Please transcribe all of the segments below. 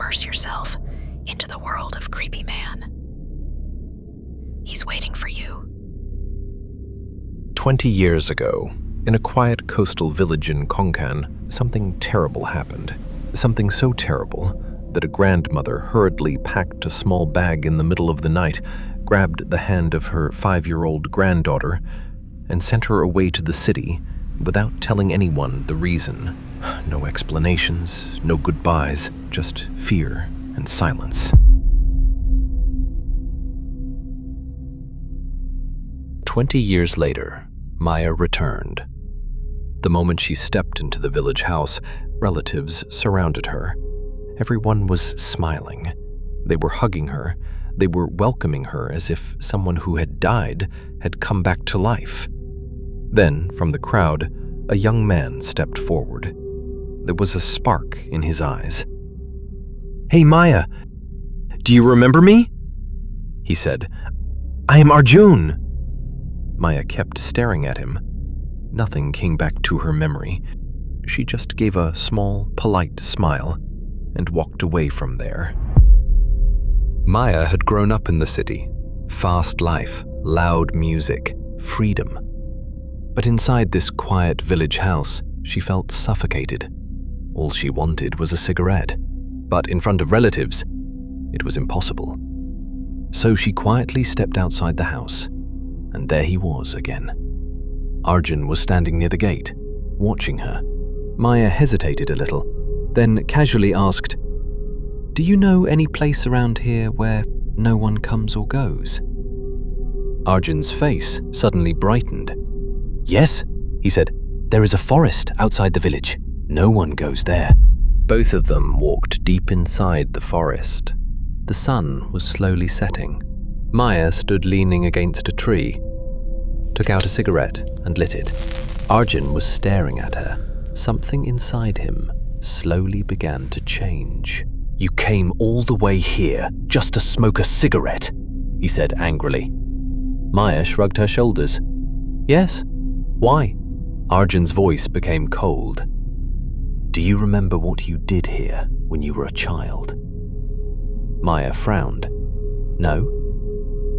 immerse yourself into the world of Creepy Man. He's waiting for you. 20 years ago, in a quiet coastal village in Konkan, something terrible happened. Something so terrible that a grandmother hurriedly packed a small bag in the middle of the night, grabbed the hand of her 5-year-old granddaughter, and sent her away to the city without telling anyone the reason. No explanations, no goodbyes, just fear and silence. 20 years later, Maya returned. The moment she stepped into the village house, relatives surrounded her. Everyone was smiling. They were hugging her. They were welcoming her as if someone who had died had come back to life. Then, from the crowd, a young man stepped forward. There was a spark in his eyes. "Hey, Maya, do you remember me?" he said. "I am Arjun." Maya kept staring at him. Nothing came back to her memory. She just gave a small, polite smile and walked away from there. Maya had grown up in the city. Fast life, loud music, freedom. But inside this quiet village house, she felt suffocated. All she wanted was a cigarette. But in front of relatives, it was impossible. So she quietly stepped outside the house, and there he was again. Arjun was standing near the gate, watching her. Maya hesitated a little, then casually asked, "Do you know any place around here where no one comes or goes?" Arjun's face suddenly brightened. "Yes," he said. "There is a forest outside the village. No one goes there." Both of them walked deep inside the forest. The sun was slowly setting. Maya stood leaning against a tree, took out a cigarette and lit it. Arjun was staring at her. Something inside him slowly began to change. "You came all the way here just to smoke a cigarette," he said angrily. Maya shrugged her shoulders. "Yes, why?" Arjun's voice became cold. "Do you remember what you did here when you were a child?" Maya frowned. "No."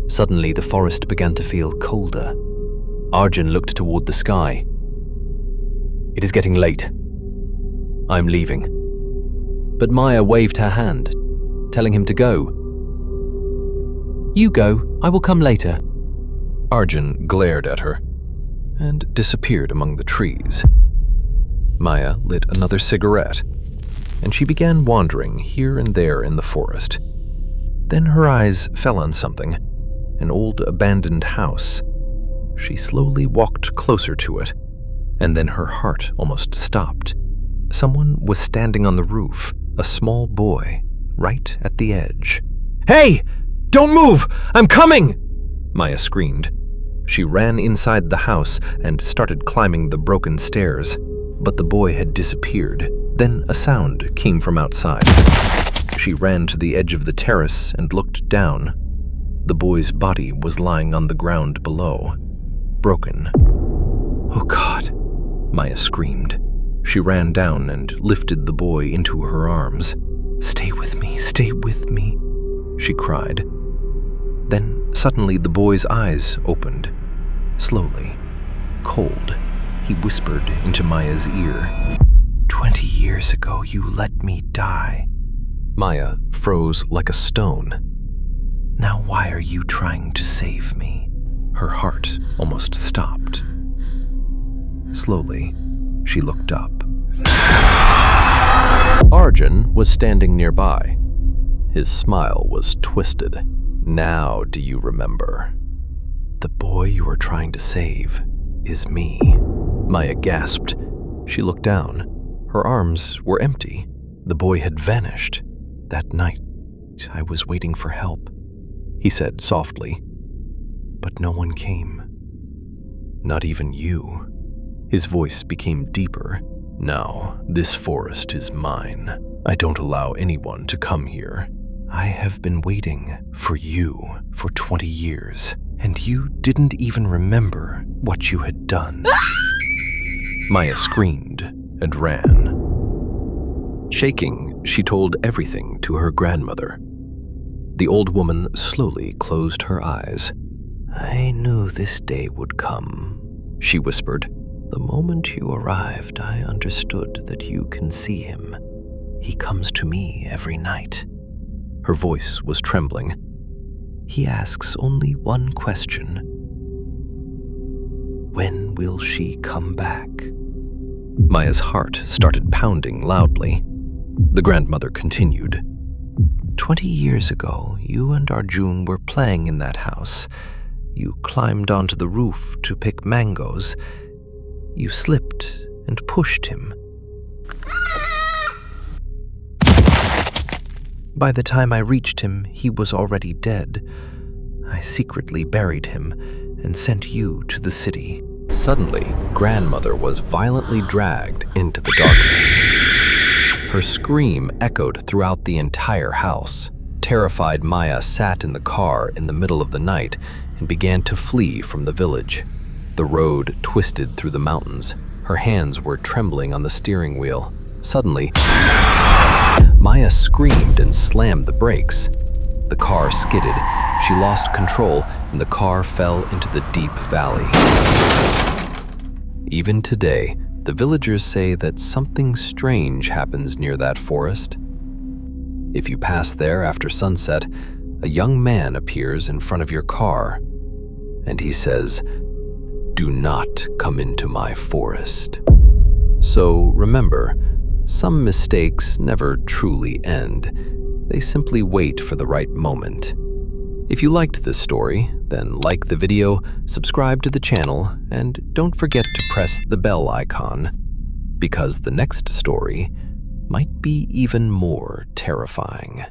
Suddenly, the forest began to feel colder. Arjun looked toward the sky. "It is getting late. I'm leaving." But Maya waved her hand, telling him to go. "You go, I will come later." Arjun glared at her and disappeared among the trees. Maya lit another cigarette, and she began wandering here and there in the forest. Then her eyes fell on something, an old abandoned house. She slowly walked closer to it, and then her heart almost stopped. Someone was standing on the roof, a small boy, right at the edge. "Hey! Don't move! I'm coming!" Maya screamed. She ran inside the house and started climbing the broken stairs, but the boy had disappeared. Then a sound came from outside. She ran to the edge of the terrace and looked down. The boy's body was lying on the ground below, broken. "Oh God," Maya screamed. She ran down and lifted the boy into her arms. Stay with me," she cried. Then suddenly the boy's eyes opened. Slowly, cold, he whispered into Maya's ear. 20 years ago, you let me die." Maya froze like a stone. "Now why are you trying to save me?" Her heart almost stopped. Slowly, she looked up. Arjun was standing nearby. His smile was twisted. "Now do you remember? The boy you were trying to save is me." Maya gasped. She looked down. Her arms were empty. The boy had vanished. "That night, I was waiting for help," he said softly. "But no one came. Not even you." His voice became deeper. "Now, this forest is mine. I don't allow anyone to come here. I have been waiting for you for 20 years, and you didn't even remember what you had done." Maya screamed and ran. Shaking, she told everything to her grandmother. The old woman slowly closed her eyes. "I knew this day would come," she whispered. "The moment you arrived, I understood that you can see him. He comes to me every night." Her voice was trembling. "He asks only one question. When will she come back?" Maya's heart started pounding loudly. The grandmother continued. 20 years ago, you and Arjun were playing in that house. You climbed onto the roof to pick mangoes. You slipped and pushed him. By the time I reached him, he was already dead. I secretly buried him and sent you to the city." Suddenly, grandmother was violently dragged into the darkness. Her scream echoed throughout the entire house. Terrified, Maya sat in the car in the middle of the night and began to flee from the village. The road twisted through the mountains. Her hands were trembling on the steering wheel. Suddenly, Maya screamed and slammed the brakes. The car skidded. She lost control, and the car fell into the deep valley. Even today, the villagers say that something strange happens near that forest. If you pass there after sunset, a young man appears in front of your car, and he says, "Do not come into my forest." So remember, some mistakes never truly end. They simply wait for the right moment. If you liked this story, then like the video, subscribe to the channel, and don't forget to press the bell icon, because the next story might be even more terrifying.